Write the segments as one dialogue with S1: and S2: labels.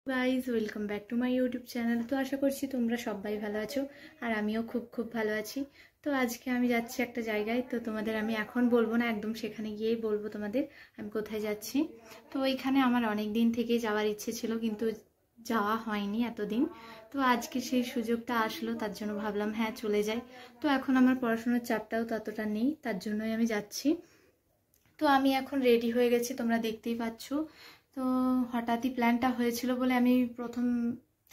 S1: Guys welcome back to my YouTube channel. তো আশা করছি তোমরা সবাই ভালো আছো আর আমিও খুব ভালো আছি। তো আজকে আমি যাচ্ছি একটা জায়গায়, তো তোমাদের আমি এখন বলবো না, একদম সেখানে গিয়েই বলবো তোমাদের আমি কোথায় যাচ্ছি। তো ওইখানে আমার অনেক দিন থেকেই যাওয়ার ইচ্ছে ছিল, কিন্তু যাওয়া হয়নি এতদিন। তো আজকে সেই সুযোগটা আসলো, তার জন্য ভাবলাম হ্যাঁ চলে যাই। তো এখন আমার পড়াশোনার চাপটাও ততটা নেই, তার জন্যই আমি যাচ্ছি। তো আমি এখন রেডি হয়ে গেছি, তোমরা দেখতেই পাচ্ছ। তো হঠাৎই প্ল্যানটা হয়েছিল বলে আমি প্রথম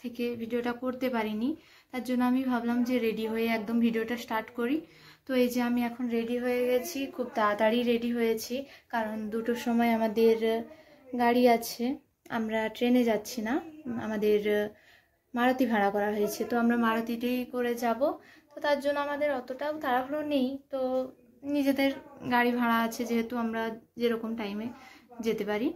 S1: থেকে ভিডিওটা করতে পারিনি, তার জন্য আমি ভাবলাম যে রেডি হয়ে একদম ভিডিওটা স্টার্ট করি। তো এই যে আমি এখন রেডি হয়ে গেছি, খুব তাড়াতাড়ি রেডি হয়েছি, কারণ 2টোর সময় আমাদের গাড়ি আছে। আমরা ট্রেনে যাচ্ছি না, আমাদের মারুতি ভাড়া করা হয়েছে, তো আমরা মারুতিতেই করে যাব। তো তার জন্য আমাদের অতটাও তাড়াহুড়ো নেই, তো নিজেদের গাড়ি ভাড়া আছে যেহেতু, আমরা যেরকম টাইমে যেতে পারি।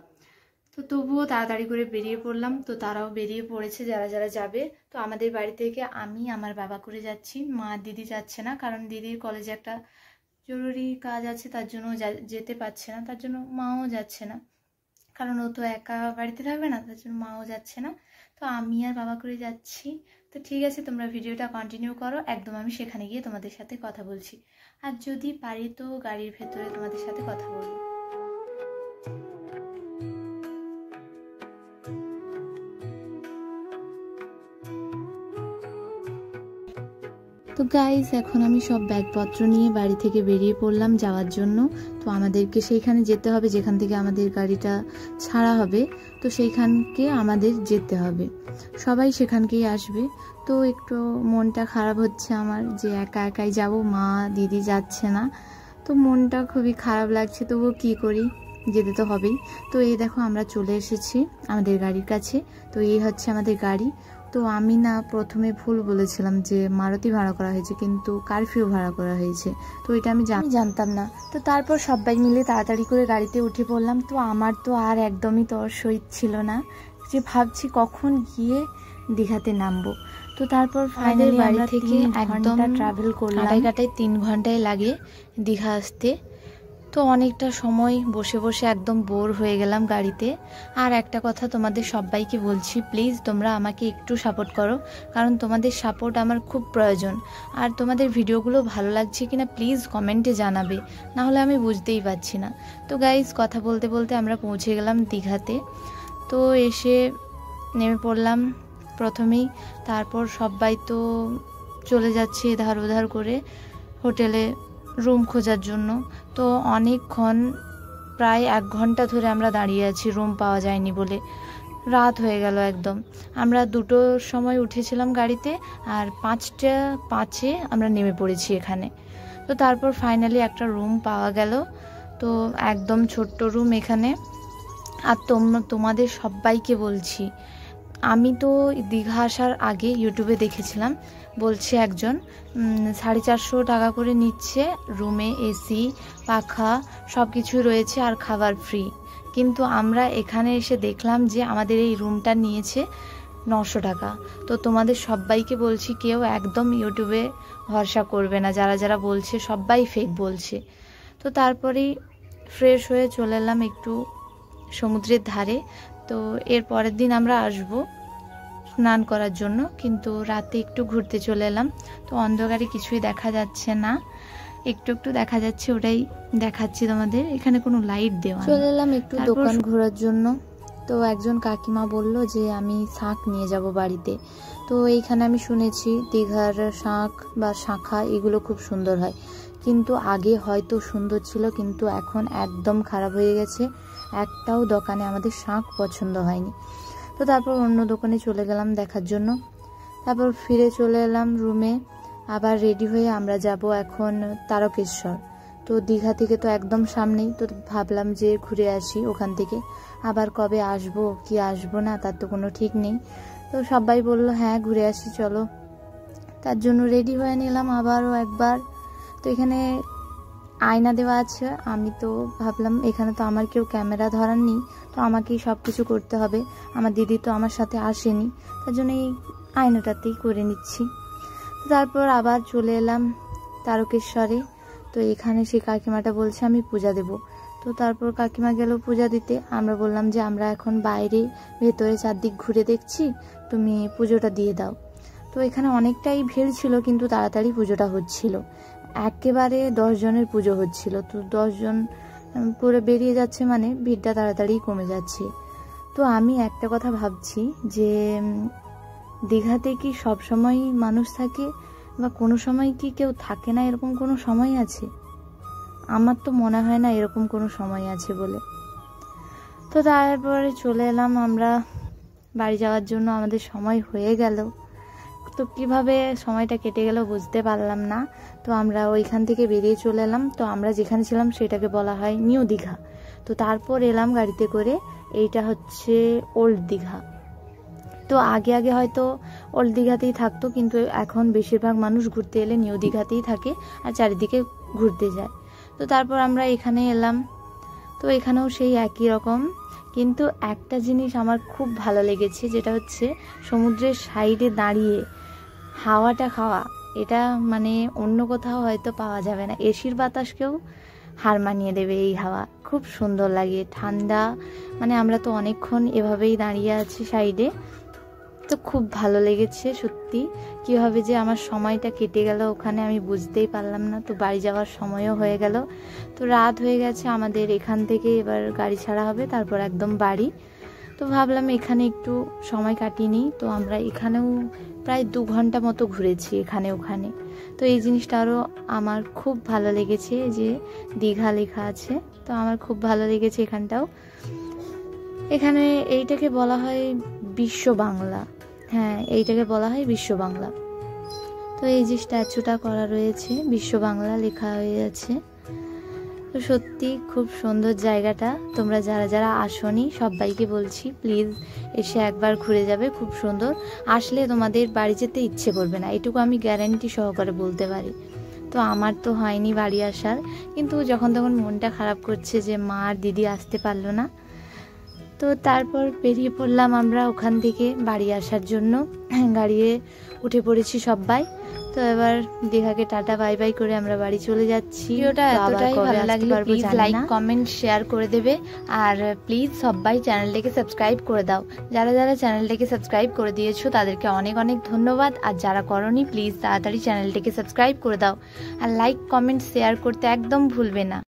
S1: তো তবুও তাড়াতাড়ি করে বেরিয়ে পড়লাম। তো তারাও বেরিয়ে পড়েছে যারা যারা যাবে। তো আমাদের বাড়ি থেকে আমি আমার বাবা করে যাচ্ছি, মা দিদি যাচ্ছে না, কারণ দিদির কলেজে একটা জরুরি কাজ আছে, তার জন্য যেতে পারছে না, তার জন্য মাও যাচ্ছে না, কারণ ও তো একা বাড়িতে থাকবে না, তার জন্য মাও যাচ্ছে না। তো আমি আর বাবা করে যাচ্ছি। তো ঠিক আছে, তোমরা ভিডিওটা কন্টিনিউ করো, একদম আমি সেখানে গিয়ে তোমাদের সাথে কথা বলছি। আর যদি পারি তো গাড়ির ভেতরে তোমাদের সাথে কথা বলবো। তো গাইজ এখন আমি সব ব্যাগপত্র নিয়ে বাড়ি থেকে বেরিয়ে পড়লাম যাওয়ার জন্য। তো আমাদেরকে সেইখানে যেতে হবে যেখান থেকে আমাদের গাড়িটা ছাড়া হবে, তো সেইখানকে আমাদের যেতে হবে, সবাই সেখানকেই আসবে। তো একটু মনটা খারাপ হচ্ছে আমার যে একা একাই যাব, মা দিদি যাচ্ছে না। তো মনটা খুবই খারাপ লাগছে, তবুও কী করি, যেতে তো হবেই। তো এই দেখো আমরা চলে এসেছি আমাদের গাড়ির কাছে। তো এই হচ্ছে আমাদের গাড়ি। তো আমি না প্রথমে ভুল বলেছিলাম যে মারুতি ভাড়া করা হয়েছে, কিন্তু কারফিউ ভাড়া করা হয়েছে, তো এটা আমি জানতাম না। তো তারপর সবাই মিলে তাড়াতাড়ি করে গাড়িতে উঠে পড়লাম। তো আমার তো আর একদমই তর সহিত ছিল না, যে ভাবছি কখন গিয়ে দীঘাতে নামবো। তো তারপর ফাইনালি বাড়ি থেকে একদম ট্রাভেল করলাম, কাটায় 3 ঘন্টায় লাগে দীঘা আসতে। তো অনেকটা সময় বসে বসে একদম বোর হয়ে গেলাম গাড়িতে। আর একটা কথা তোমাদের সবাইকে বলছি, প্লিজ তোমরা আমাকে একটু সাপোর্ট করো, কারণ তোমাদের সাপোর্ট আমার খুব প্রয়োজন। আর তোমাদের ভিডিওগুলো ভালো লাগছে কিনা প্লিজ কমেন্টে জানাবে, না হলে আমি বুঝতেই পারছি না। তো গাইজ কথা বলতে বলতে আমরা পৌঁছে গেলাম দীঘাতে। তো এসে নেমে পড়লাম প্রথমেই, তারপর সবাই তো চলে যাচ্ছে এধার ওধার করে হোটেলে রুম খোঁজার জন্য। তো অনেকক্ষণ, প্রায় 1 ঘন্টা ধরে আমরা দাঁড়িয়ে আছি, রুম পাওয়া যায়নি বলে। রাত হয়ে গেল একদম। আমরা 2টোর সময় উঠেছিলাম গাড়িতে, আর 5টা 5-এ আমরা নেমে পড়েছি এখানে। তো তারপর ফাইনালি একটা রুম পাওয়া গেল। তো একদম ছোট্ট রুম এখানে। আর তোমাদের সবাইকে বলছি, আমি তো দীঘা আসার আগে ইউটিউবে দেখেছিলাম, বলছে একজন 450 টাকা করে নিচ্ছে রুমে, এসি পাখা সব কিছু রয়েছে আর খাবার ফ্রি। কিন্তু আমরা এখানে এসে দেখলাম যে আমাদের এই রুমটা নিয়েছে 900 টাকা। তো তোমাদের সবাইকে বলছি, কেউ একদম ইউটিউবে ভরসা করবে না, যারা যারা বলছে সবাই ফেক বলছে। তো তারপরেই ফ্রেশ হয়ে চলে এলাম একটু সমুদ্রের ধারে। তো এর পরের দিন আমরা আসব স্নান করার জন্য, কিন্তু রাতে একটু ঘুরতে চলে এলাম। তো অন্ধকারে কিছুই দেখা যাচ্ছে না, একটু একটু দেখা যাচ্ছে, ওটাই দেখাচ্ছি তোমাদের। এখানে কোনো লাইট দেওয়া। চলে এলাম একটু দোকান ঘোরার জন্য। তো একজন কাকিমা বলল যে আমি শাঁখ নিয়ে যাব বাড়িতে। তো এইখানে আমি শুনেছি দীঘার শাঁখ বা শাঁখা এগুলো খুব সুন্দর হয়, কিন্তু আগে হয়তো সুন্দর ছিল, কিন্তু এখন একদম খারাপ হয়ে গেছে। একটাও দোকানে আমাদের শাঁখ পছন্দ হয়নি। তো তারপর অন্য দোকানে চলে গেলাম দেখার জন্য। তারপর ফিরে চলে এলাম রুমে, আবার রেডি হয়ে আমরা যাব এখন তারকেশ্বর। তো দীঘা থেকে তো একদম সামনেই, তো ভাবলাম যে ঘুরে আসি ওখান থেকে। আবার কবে আসবো কি আসবো না তার তো কোনো ঠিক নেই। তো সবাই বললো হ্যাঁ ঘুরে আসি চলো, তার জন্য রেডি হয়ে নিলাম আবারও একবার। তো এখানে আয়না দেওয়া আছে, আমি তো ভাবলাম এখানে তো আমার কেউ ক্যামেরা ধরার নেই, তো আমাকেই সব কিছু করতে হবে। আমার দিদি তো আমার সাথে আসেনি, তার জন্য এই আয়নাটাতেই করে নিচ্ছি। তারপর আবার চলে এলাম তারকেশ্বরে। তো এখানে সেই কাকিমাটা বলছে আমি পূজা দেব। তো তো তারপর কাকিমা গেল পূজা দিতে। আমরা বললাম যে আমরা এখন বাইরে ভেতরে চারদিক ঘুরে দেখছি, তুমি পুজোটা দিয়ে দাও। তো এখানে অনেকটাই ভিড় ছিল, কিন্তু তাড়াতাড়ি পুজোটা হচ্ছিল। একেবারে 10 জনের পুজো হচ্ছিল, তো 10 জন পুরো বেরিয়ে যাচ্ছে মানে ভিড়টা তাড়াতাড়ি কমে যাচ্ছে। তো আমি একটা কথা ভাবছি যে দীঘাতে কি সব সময় মানুষ থাকে, বা কোনো সময় কি কেউ থাকে না, এরকম কোনো সময় আছে? আমার তো মনে হয় না এরকম কোনো সময় আছে বলে। তো তারপরে চলে এলাম আমরা বাড়ি যাওয়ার জন্য। আমাদের সময় হয়ে গেল, তো কিভাবে সময়টা কেটে গেল বুঝতে পারলাম না। তো আমরা ওইখান থেকে বেরিয়ে চলে এলাম। তো আমরা যেখানে ছিলাম সেটাকে বলা হয় নিউ দীঘা। তো তারপর এলাম গাড়িতে করে, এইটা হচ্ছে ওল্ড দীঘা। তো আগে আগে হয়তো ওল্ড দীঘাতেই থাকতো, কিন্তু এখন বেশিরভাগ মানুষ ঘুরতে এলে নিউ দীঘাতেই থাকে আর চারিদিকে ঘুরতে যায়। তো তারপর আমরা এখানে এলাম। তো এখানেও সেই একই রকম, কিন্তু একটা জিনিস আমার খুব ভালো লেগেছে, যেটা হচ্ছে সমুদ্রের সাইডে দাঁড়িয়ে হাওয়াটা খাওয়া। এটা মানে অন্য কোথাও হয়তো পাওয়া যাবে না। এসির বাতাসকেও হার মানিয়ে দেবে এই হাওয়া। খুব সুন্দর লাগে, ঠান্ডা। মানে আমরা তো অনেকক্ষণ এভাবেই দাঁড়িয়ে আছি সাইডে, তো খুব ভালো লেগেছে সত্যি। কীভাবে যে আমার সময়টা কেটে গেল ওখানে আমি বুঝতেই পারলাম না। তো বাড়ি যাওয়ার সময়ও হয়ে গেল, তো রাত হয়ে গেছে আমাদের। এখান থেকে এবার গাড়ি ছাড়া হবে, তারপর একদম বাড়ি। তো ভাবলাম এখানে একটু সময় কাটিয়ে নিই। তো আমরা এখানেও প্রায় 2 ঘন্টা মতো ঘুরেছি এখানে ওখানে। তো এই জিনিসটা আরও আমার খুব ভালো লেগেছে, যে দীঘা লেখা আছে। তো আমার খুব ভালো লেগেছে এখানটাও। এখানে এইটাকে বলা হয় বিশ্ব বাংলা। হ্যাঁ, এইটাকে বলা হয় বিশ্ব বাংলা। তো এই যে স্ট্যাচুটা করা রয়েছে, বিশ্ব বাংলা লেখা হয়ে আছে। তো সত্যি খুব সুন্দর জায়গাটা। তোমরা যারা যারা আসোনি সবাইকে বলছি প্লিজ এসে একবার ঘুরে যাবে, খুব সুন্দর। আসলে তোমাদের বাড়ি যেতে ইচ্ছে করবে না, এটুকু আমি গ্যারান্টি সহকারে বলতে পারি। তো আমার তো হয়নি বাড়ি আসার, কিন্তু যখন তখন মনটা খারাপ করছে যে মা আর দিদি আসতে পারলো না। তো তারপর বেরিয়ে পড়লাম আমরা ওখান থেকে বাড়ি আসার জন্য। গাড়িতে উঠে পড়েছি সবাই। তো এবার দীঘাকে টাটা বাই বাই করে আমরা বাড়ি চলে যাচ্ছি। ভিডিওটা এতটাই ভালো লাগলে প্লিজ লাইক কমেন্ট শেয়ার করে দেবে, আর প্লিজ সবাই চ্যানেলটাকে সাবস্ক্রাইব করে দাও। যারা যারা চ্যানেলটাকে সাবস্ক্রাইব করে দিয়েছো তাদেরকে অনেক অনেক ধন্যবাদ, আর যারা করোনি প্লিজ তাড়াতাড়ি চ্যানেলটাকে সাবস্ক্রাইব করে দাও, আর লাইক কমেন্ট শেয়ার করতে একদম ভুলবে না।